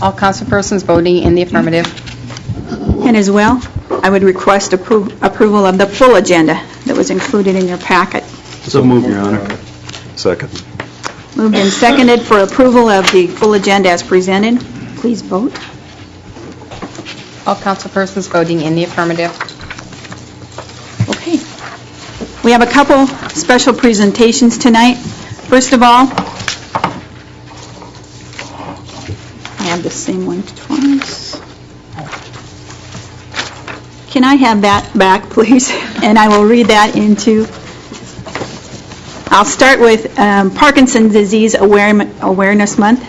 All councilpersons voting in the affirmative. And as well, I would request approval of the full agenda that was included in your packet. So move, Your Honor. Second. Moved and seconded for approval of the full agenda as presented. Please vote. All councilpersons voting in the affirmative. Okay. We have a couple special presentations tonight. First of all, I have the same one twice. Can I have that back, please? And I will read that into... I'll start with Parkinson's Disease Awareness Month.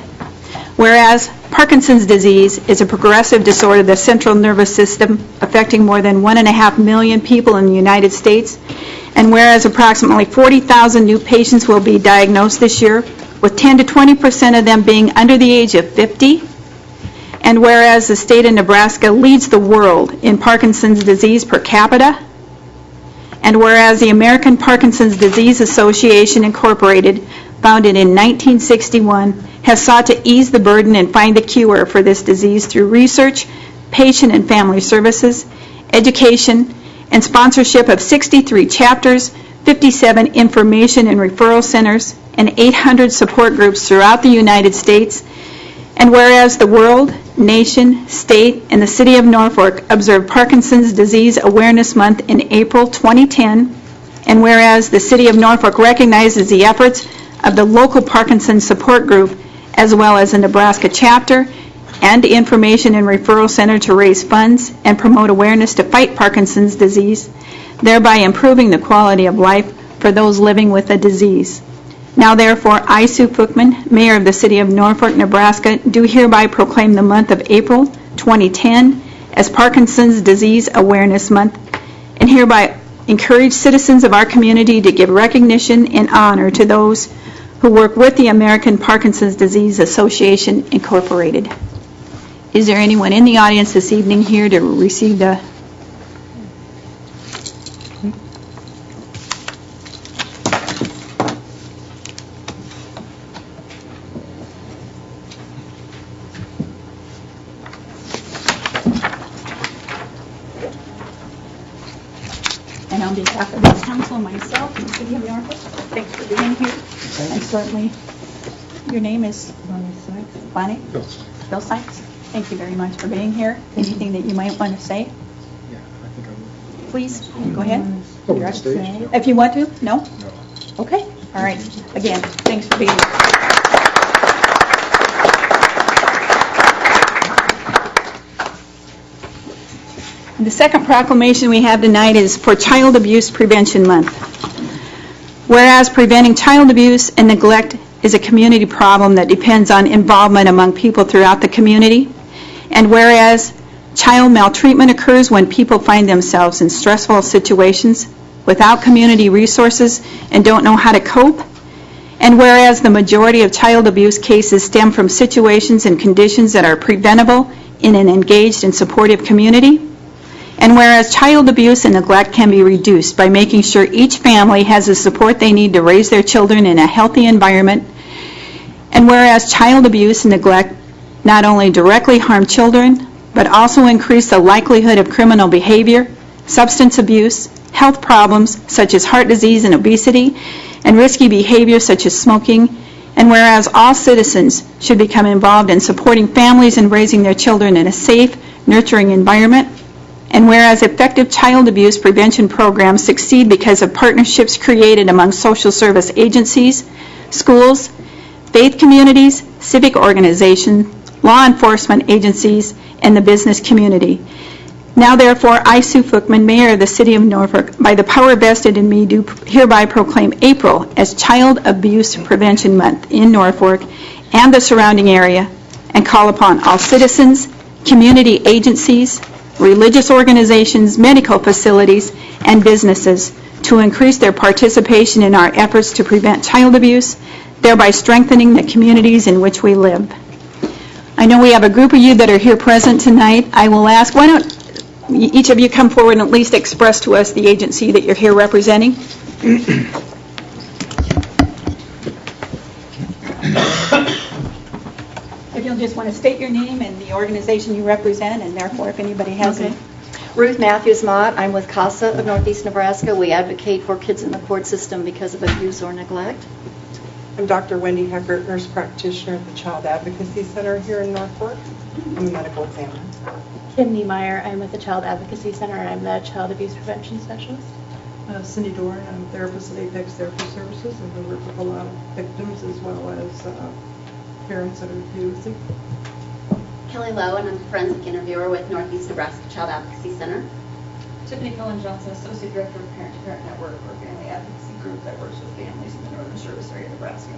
Whereas Parkinson's disease is a progressive disorder of the central nervous system affecting more than 1.5 million people in the United States, and whereas approximately 40,000 new patients will be diagnosed this year, with 10 to 20% of them being under the age of 50, and whereas the state of Nebraska leads the world in Parkinson's disease per capita, and whereas the American Parkinson's Disease Association Incorporated, founded in 1961, has sought to ease the burden and find a cure for this disease through research, patient and family services, education, and sponsorship of 63 chapters, 57 information and referral centers, and 800 support groups throughout the United States. And whereas the world, nation, state, and the city of Norfolk observed Parkinson's Disease Awareness Month in April 2010, and whereas the city of Norfolk recognizes the efforts of the local Parkinson's support group as well as the Nebraska chapter and information and referral center to raise funds and promote awareness to fight Parkinson's disease, thereby improving the quality of life for those living with the disease. Now therefore, I, Sue Fookman, Mayor of the City of Norfolk, Nebraska, do hereby proclaim the month of April 2010 as Parkinson's Disease Awareness Month, and hereby encourage citizens of our community to give recognition and honor to those who work with the American Parkinson's Disease Association Incorporated. Is there anyone in the audience this evening here to receive the... And on behalf of the council and myself and the city of Norfolk, thanks for being here. And certainly, your name is Bonnie? Bill Sykes. Thank you very much for being here. Anything that you might want to say? Yeah, I think I will. Please, go ahead. Over the stage? If you want to? No? No. Okay. All right. Again, thanks for being here. The second proclamation we have tonight is for Child Abuse Prevention Month. Whereas preventing child abuse and neglect is a community problem that depends on involvement among people throughout the community, and whereas child maltreatment occurs when people find themselves in stressful situations without community resources and don't know how to cope, and whereas the majority of child abuse cases stem from situations and conditions that are preventable in an engaged and supportive community, and whereas child abuse and neglect can be reduced by making sure each family has the support they need to raise their children in a healthy environment, and whereas child abuse and neglect not only directly harm children, but also increase the likelihood of criminal behavior, substance abuse, health problems such as heart disease and obesity, and risky behavior such as smoking, and whereas all citizens should become involved in supporting families and raising their children in a safe, nurturing environment, and whereas effective child abuse prevention programs succeed because of partnerships created among social service agencies, schools, faith communities, civic organizations, law enforcement agencies, and the business community. Now therefore, I, Sue Fookman, Mayor of the City of Norfolk, by the power vested in me, do hereby proclaim April as Child Abuse Prevention Month in Norfolk and the surrounding area, and call upon all citizens, community agencies, religious organizations, medical facilities, and businesses to increase their participation in our efforts to prevent child abuse, thereby strengthening the communities in which we live. I know we have a group of you that are here present tonight. I will ask, why don't each of you come forward and at least express to us the agency that you're here representing? if you'll just want to state your name and the organization you represent, and therefore if anybody has any. Ruth Matthews Mott. I'm with CASA of Northeast Nebraska. We advocate for kids in the court system because of abuse or neglect. I'm Dr. Wendy Heckert, nurse practitioner at the Child Advocacy Center here in Norfolk. I'm a medical examiner. Kim Niemeyer, I'm with the Child Advocacy Center, and I'm the Child Abuse Prevention Specialist. Cindy Doran, I'm a therapist at Apex Therapy Services, and we work with a lot of victims as well as parents that are abusing. Kelly Lowe, and I'm a forensic interviewer with Northeast Nebraska Child Advocacy Center. Tiffany Cullen-Johnson, Associate Director of Parent to Parent Network, or family advocacy group that works with families in the Northern Service area of Nebraska.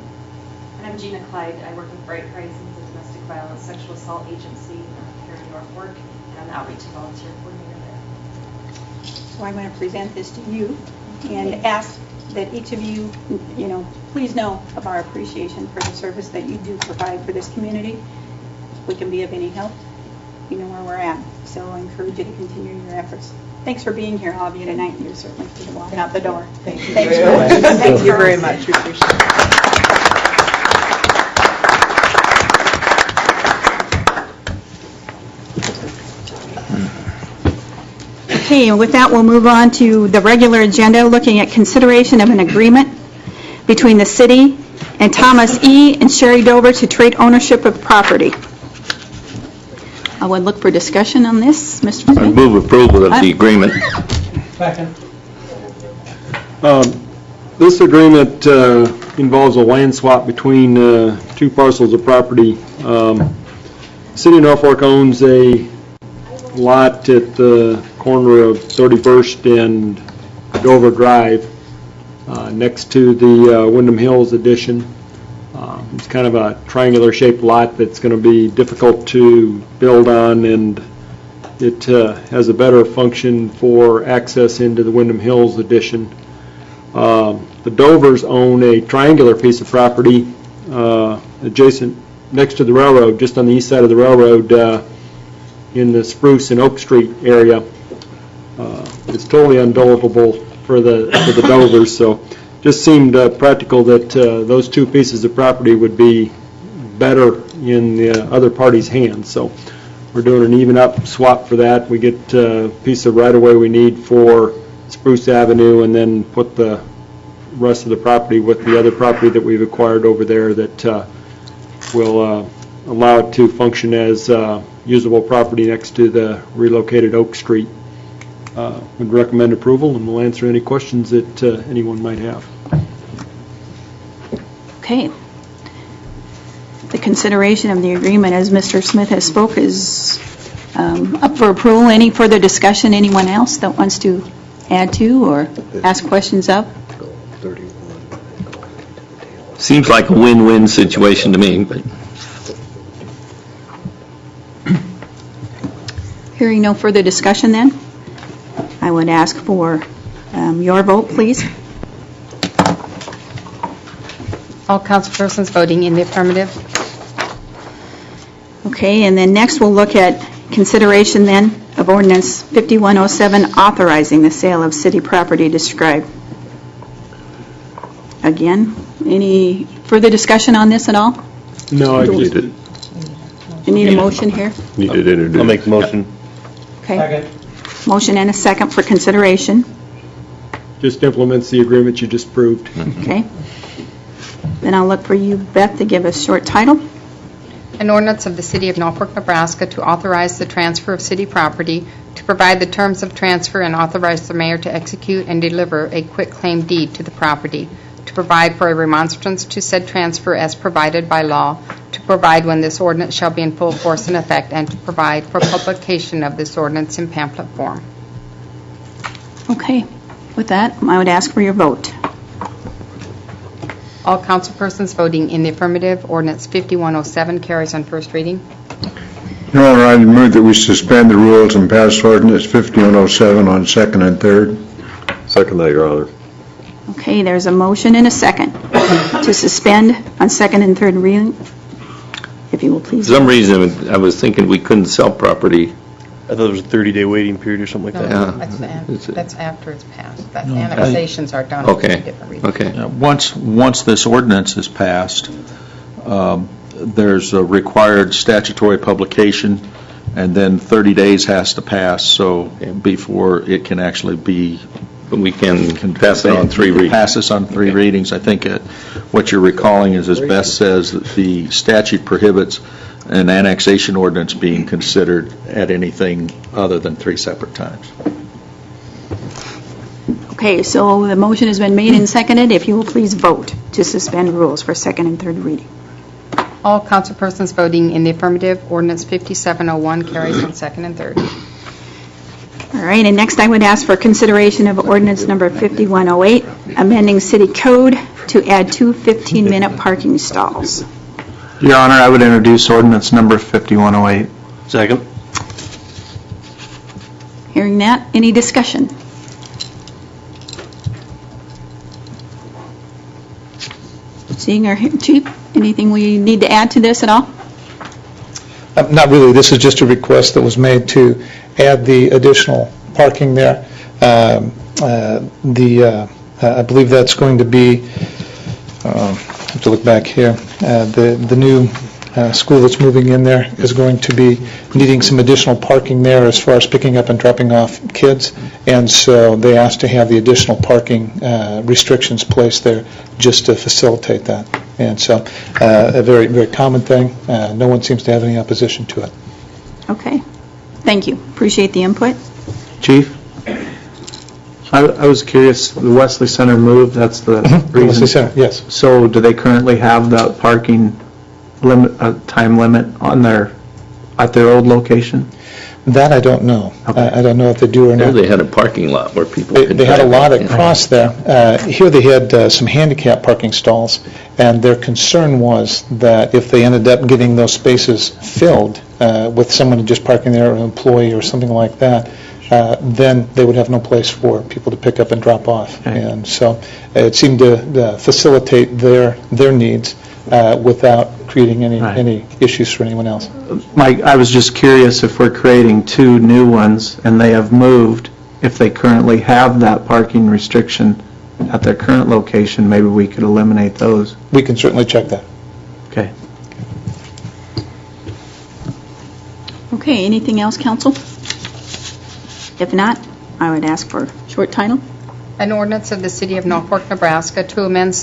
And I'm Gina Clyde. I work with Bright Horizons, a domestic violence sexual assault agency here in Norfolk, and I'm the outreach and volunteer coordinator there. So I'm going to present this to you and ask that each of you, please know of our appreciation for the service that you do provide for this community. If we can be of any help, you know where we're at. So I encourage you to continue your efforts. Thanks for being here, all of you, tonight. You're certainly free to walk out the door. Thank you Thanks very much. Thanks Thank you for very us. much. We appreciate it. Okay, and with that, we'll move on to the regular agenda, looking at consideration of an agreement between the city and Thomas E. and Sherry Dover to trade ownership of property. I would look for discussion on this, Mr. I Smith. move approval of the agreement. Second. This agreement involves a land swap between two parcels of property. City of Norfolk owns a lot at the corner of 31st and Dover Drive next to the Wyndham Hills addition. It's kind of a triangular shaped lot that's going to be difficult to build on, and it has a better function for access into the Wyndham Hills addition. The Dovers own a triangular piece of property adjacent next to the railroad, just on the east side of the railroad in the Spruce and Oak Street area. It's totally unbuildable for the Dovers, so just seemed practical that those two pieces of property would be better in the other party's hands. So we're doing an even up swap for that. We get a piece of right-of-way we need for Spruce Avenue, and then put the rest of the property with the other property that we've acquired over there that will allow it to function as usable property next to the relocated Oak Street. Would recommend approval, and we'll answer any questions that anyone might have. Okay. The consideration of the agreement, as Mr. Smith has spoke, is up for approval. Any further discussion anyone else that wants to add to or ask questions of? Seems like a win-win situation to me, but Hearing no further discussion then, I would ask for your vote, please. All councilpersons voting in the affirmative. Okay, and then next we'll look at consideration then of ordinance 5107 authorizing the sale of city property described. Again, any further discussion on this at all? No, I just You need a motion here? need to introduce. I'll make the motion. Okay. Second. Motion and a second for consideration. Just implements the agreement you just approved. Okay. Then I'll look for you, Beth, to give us short title. An ordinance of the City of Norfolk, Nebraska to authorize the transfer of city property, to provide the terms of transfer and authorize the mayor to execute and deliver a quitclaim deed to the property, to provide for a remonstrance to said transfer as provided by law, to provide when this ordinance shall be in full force and effect, and to provide for publication of this ordinance in pamphlet form. Okay. With that, I would ask for your vote. All councilpersons voting in the affirmative, ordinance 5107 carries on first reading. Your Honor, I move that we suspend the rules and pass ordinance 5107 on second and third. Second that, Your Honor. Okay, there's a motion and a second to suspend on second and third reading. If you will please. For some reason, I was thinking we couldn't sell property. I thought there was a 30-day waiting period or something like that. Yeah. That's after it's passed. That annexations are done Okay. for different reasons. Okay. Once this ordinance is passed, there's a required statutory publication, and then 30 days has to pass, so before it can actually be... We can pass it on 3 readings. Pass this on 3 readings. I think what you're recalling is, as Beth says, that the statute prohibits an annexation ordinance being considered at anything other than 3 separate times. Okay, so the motion has been made and seconded. If you will please vote to suspend rules for second and third reading. All councilpersons voting in the affirmative, ordinance 5701 carries on second and third. All right, and next I would ask for consideration of ordinance number 5108, amending city code to add 2 15-minute parking stalls. Your Honor, I would introduce ordinance number 5108. Second. Hearing that, any discussion? Seeing our Chief, anything we need to add to this at all? Not really. This is just a request that was made to add the additional parking there. I believe that's going to be, I have to look back here, the new school that's moving in there is going to be needing some additional parking there as far as picking up and dropping off kids, and so they asked to have the additional parking restrictions placed there just to facilitate that. And so a very, very common thing. No one seems to have any opposition to it. Okay, thank you. Appreciate the input. Chief? I was curious, the Wesley Center moved, that's the reason? Wesley Center, yes. So do they currently have that parking limit, time limit on at their old location? That I don't know. Okay. I don't know if they do or There not. they had a parking lot where people could... They had a lot drive in. across there. Here they had some handicap parking stalls, and their concern was that if they ended up getting those spaces filled with someone just parking there, or an employee or something like that, then they would have no place for people to pick up and drop off. Okay. And so it seemed to facilitate their needs without creating any issues for anyone else. Mike, I was just curious if we're creating 2 new ones and they have moved, if they currently have that parking restriction at their current location, maybe we could eliminate those. We can certainly check that. Okay. Okay, anything else, council? If not, I would ask for a short title. An ordinance of the City of Norfolk, Nebraska to amend